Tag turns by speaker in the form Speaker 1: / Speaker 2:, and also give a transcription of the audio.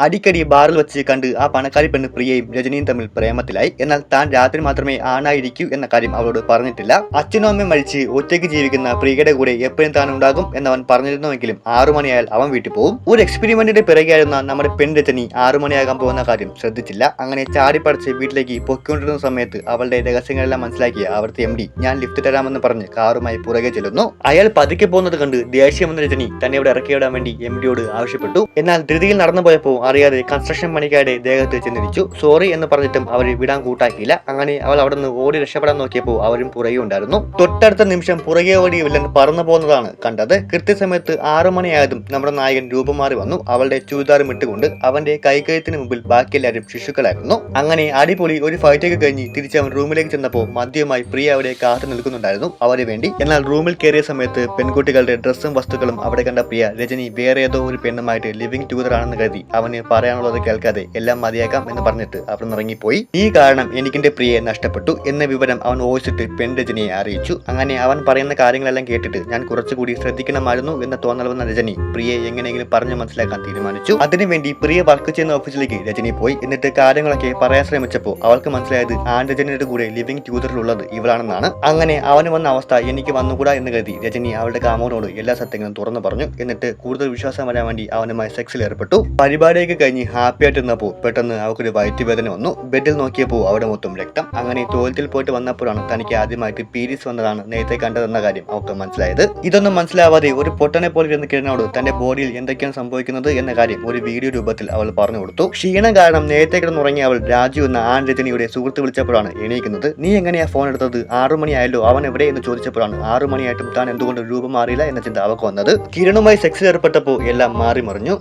Speaker 1: അടിക്കടി ബാറിൽ വെച്ച് കണ്ട് ആ പണക്കാരി പെണ്ണ് പ്രിയയും രജനിയും തമ്മിൽ പ്രേമത്തിലായി. എന്നാൽ താൻ രാത്രി മാത്രമേ ആണായിരിക്കൂ എന്ന കാര്യം അവളോട് പറഞ്ഞിട്ടില്ല. അച്ഛനും അമ്മയും മരിച്ച് ഒറ്റയ്ക്ക് ജീവിക്കുന്ന പ്രിയയുടെ കൂടെ എപ്പോഴും താൻ ഉണ്ടാകും എന്നവൻ പറഞ്ഞിരുന്നുവെങ്കിലും 6 മണിയായാൽ അവൻ വീട്ടിൽ പോകും. ഒരു എക്സ്പെരിമെന്റിന്റെ പിറകെയായിരുന്ന നമ്മുടെ പെൺ രജനി 6 മണിയാകാൻ പോകുന്ന കാര്യം ശ്രദ്ധിച്ചില്ല. അങ്ങനെ ചാടിപ്പടച്ച് വീട്ടിലേക്ക് പൊയ്ക്കൊണ്ടിരുന്ന സമയത്ത് അവളുടെ രഹസ്യങ്ങളെല്ലാം മനസ്സിലാക്കിയ അവിടുത്തെ MD ഞാൻ ലിഫ്റ്റ് തരാമെന്ന് പറഞ്ഞ് കാറുമായി പുറകെ ചെല്ലുന്നു. അയാൾ പതുക്കെ പോകുന്നത് കണ്ട് ദേഷ്യം വന്ന രജനി തന്നെ ഇവിടെ ഇറക്കിയിടാൻ വേണ്ടി MDയോട് ആവശ്യപ്പെട്ടു. എന്നാൽ ധൃതിയിൽ നടന്നു പോയപ്പോൾ അറിയാതെ കൺസ്ട്രക്ഷൻ പണിക്കാരുടെ ദേഹത്ത് ചെന്നിരിച്ചു. സോറി എന്ന് പറഞ്ഞിട്ടും അവർ വിടാൻ കൂട്ടാക്കിയില്ല. അങ്ങനെ അവൾ അവിടെ നിന്ന് ഓടി രക്ഷപ്പെടാൻ നോക്കിയപ്പോൾ അവരും പുറകെ ഉണ്ടായിരുന്നു. തൊട്ടടുത്ത നിമിഷം പുറകെ ഓടിയ വില്ലൻ പറന്നു പോകുന്നതാണ് കണ്ടത്. കൃത്യസമയത്ത് 6 മണിയായതും നമ്മുടെ നായകൻ രൂപം മാറി വന്നു. അവളുടെ ചുരിദാറും ഇട്ടുകൊണ്ട് അവന്റെ കൈകഴുത്തിന് മുമ്പിൽ ബാക്കിയെല്ലാവരും ശിശുക്കളായിരുന്നു. അങ്ങനെ അടിപൊളി ഒരു ഫൈറ്റൊക്കെ കഴിഞ്ഞ് തിരിച്ച് അവൻ റൂമിലേക്ക് ചെന്നപ്പോൾ മദ്യവുമായി പ്രിയ അവിടെ കാത്തു നിൽക്കുന്നുണ്ടായിരുന്നു അവരെ വേണ്ടി. എന്നാൽ റൂമിൽ കയറിയ സമയത്ത് പെൺകുട്ടികളുടെ ഡ്രസ്സും വസ്തുക്കളും അവിടെ കണ്ട പ്രിയ രജനി വേറെ ഏതോ ഒരു പെണ്ണുമായിട്ട് ലിവിംഗ് ടുഗദർ ആണെന്ന് കരുതി അവന് പറയാനുള്ളത് കേൾക്കാതെ എല്ലാം മതിയാക്കാം എന്ന് പറഞ്ഞിട്ട് അവിടെ നിന്ന് ഇറങ്ങിപ്പോയി. ഈ കാരണം എനിക്കെന്റെ പ്രിയയെ നഷ്ടപ്പെട്ടു എന്ന വിവരം അവൻ വോയിച്ചിട്ട് പെൺ രജനിയെ അറിയിച്ചു. അങ്ങനെ അവൻ പറയുന്ന കാര്യങ്ങളെല്ലാം കേട്ടിട്ട് ഞാൻ കുറച്ചുകൂടി ശ്രദ്ധിക്കണമായിരുന്നു എന്ന തോന്നൽ വന്ന രജനി പ്രിയയെ എങ്ങനെയെങ്കിലും പറഞ്ഞു മനസ്സിലാക്കാൻ തീരുമാനിച്ചു. അതിനുവേണ്ടി പ്രിയ വർക്ക് ചെയ്യുന്ന ഓഫീസിലേക്ക് രജനി പോയി. എന്നിട്ട് കാര്യങ്ങളൊക്കെ പറയാൻ ശ്രമിച്ചപ്പോൾ അവൾക്ക് മനസ്സിലായത് ആൺ രജനിയുടെ കൂടെ ലിവിംഗ് ട്യൂതറിലുള്ളത് ഇവളാണെന്നാണ്. അങ്ങനെ അവന് വന്ന അവസ്ഥ എനിക്ക് വന്നുകൂടാ എന്ന് കരുതി രജനി അവളുടെ കാമോനോട് എല്ലാ സത്യങ്ങളും തുറന്നു പറഞ്ഞു. എന്നിട്ട് കൂടുതൽ വിശ്വാസം വരാൻ വേണ്ടി അവനുമായി സെക്സിൽ ഏർപ്പെട്ടു. പരിപാടിയൊക്കെ കഴിഞ്ഞ് ഹാപ്പി ആയിട്ടിരുന്നപ്പോൾ പെട്ടെന്ന് അവൾക്കൊരു വയറ്റുവേദന വന്നു. ബെഡിൽ നോക്കിയപ്പോൾ അവിടെ മൊത്തം രക്തം. അങ്ങനെ ടോയ്ലറ്റിൽ പോയിട്ട് വന്നപ്പോഴാണ് തനിക്ക് ആദ്യമായിട്ട് പീരീഡ്സ് വന്നതാണ് നേരത്തെ കണ്ടതെന്ന കാര്യം അവൾക്ക് മനസ്സിലായത്. ഇതൊന്നും മനസ്സിലാവാതെ ഒരു പൊട്ടനെ പോലെ ഇരുന്ന കിരണോട് തന്റെ ബോഡിയിൽ എന്തൊക്കെയാണ് സംഭവിക്കുന്നത് എന്ന കാര്യം ഒരു വീഡിയോ രൂപത്തിൽ അവൾ പറഞ്ഞു കൊടുത്തു. ക്ഷീണം കാരണം നേരത്തെ കിടന്നുറങ്ങിയ അവൾ രാജു എന്ന ആൺ രജനിയുടെ സുഹൃത്ത് വിളിച്ചപ്പോഴാണ് എണീക്കുന്നത്. നീ എങ്ങനെയാ ഫോൺ എടുത്തത്? 6 മണിയായല്ലോ, അവൻ എവിടെ എന്ന് ചോദിച്ചപ്പോഴാണ് 6 മണിയായിട്ടും താൻ എന്തുകൊണ്ട് രൂപം മാറിയില്ല എന്ന ചിന്ത അവൾക്ക് വന്നത്. കിരണുമായി സെക്സിൽ ഏർപ്പെട്ടപ്പോൾ എല്ലാം മാറി മറിഞ്ഞു.